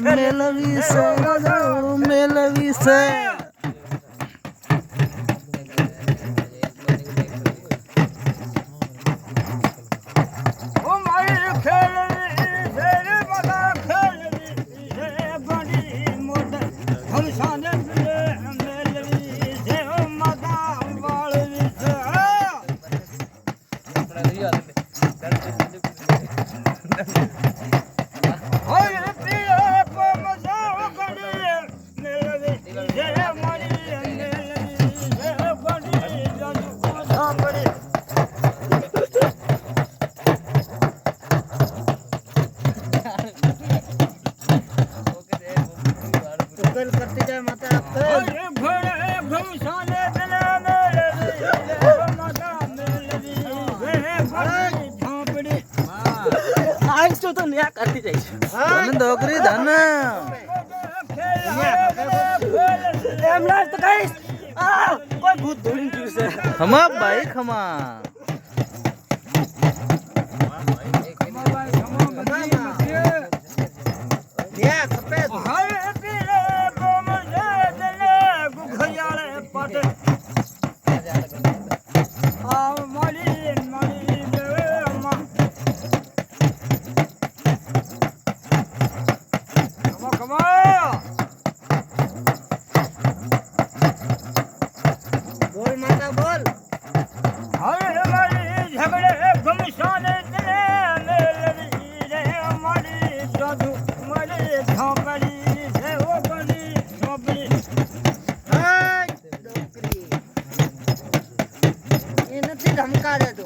મેલવી છે મેલવી છે करते जाए माता तो न्या करती जाए धन दोकरी धन तो गाइस कोई भूत धोनी क्यों से खमा भाई खमा धमका दे तू